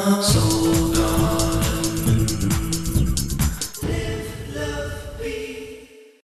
Soul Garden. Live, love, be.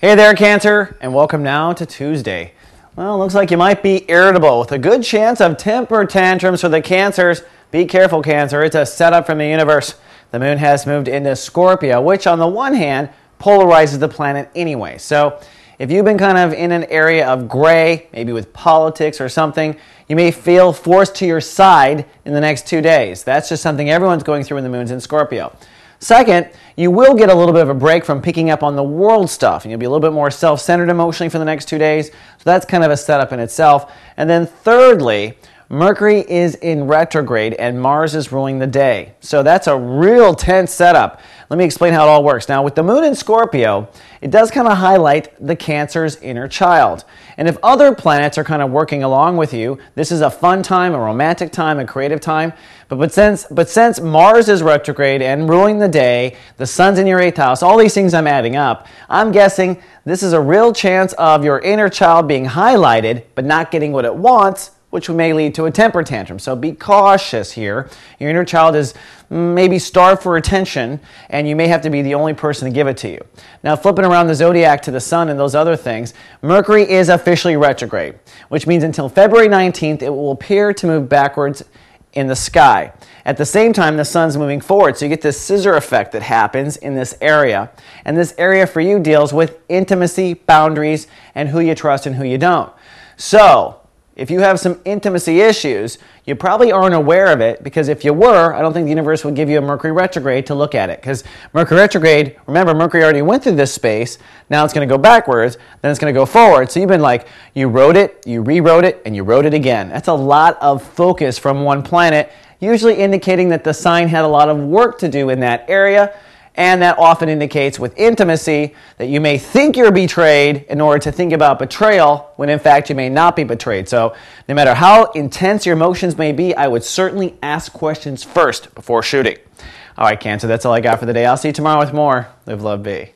Hey there, Cancer, and welcome now to Tuesday. Well, looks like you might be irritable with a good chance of temper tantrums for the Cancers. Be careful, Cancer. It's a setup from the universe. The moon has moved into Scorpio, which on the one hand polarizes the planet anyway. So if you've been kind of in an area of gray, maybe with politics or something, you may feel forced to your side in the next 2 days. That's just something everyone's going through when the moon's in Scorpio. Second, you will get a little bit of a break from picking up on the world stuff, and you'll be a little bit more self-centered emotionally for the next 2 days. So that's kind of a setup in itself. And then thirdly, Mercury is in retrograde and Mars is ruling the day. So that's a real tense setup. Let me explain how it all works. Now, with the moon in Scorpio, it does kind of highlight the Cancer's inner child. And if other planets are kind of working along with you, this is a fun time, a romantic time, a creative time. But since Mars is retrograde and ruling the day, the sun's in your 8th house, all these things I'm adding up, I'm guessing this is a real chance of your inner child being highlighted but not getting what it wants, which may lead to a temper tantrum. So be cautious here. Your inner child is maybe starved for attention, and you may have to be the only person to give it to you. Now, flipping around the zodiac to the sun and those other things, Mercury is officially retrograde, which means until February 19th, it will appear to move backwards in the sky. At the same time, the sun's moving forward, so you get this scissor effect that happens in this area. And this area for you deals with intimacy, boundaries, and who you trust and who you don't. So, if you have some intimacy issues, you probably aren't aware of it, because if you were, I don't think the universe would give you a Mercury retrograde to look at it. Because Mercury retrograde, remember, Mercury already went through this space. Now it's going to go backwards, then it's going to go forward. So you've been like, you wrote it, you rewrote it, and you wrote it again. That's a lot of focus from one planet, usually indicating that the sign had a lot of work to do in that area. And that often indicates with intimacy that you may think you're betrayed in order to think about betrayal, when in fact you may not be betrayed. So no matter how intense your emotions may be, I would certainly ask questions first before shooting. All right, Cancer, that's all I got for the day. I'll see you tomorrow with more. Live, love, be.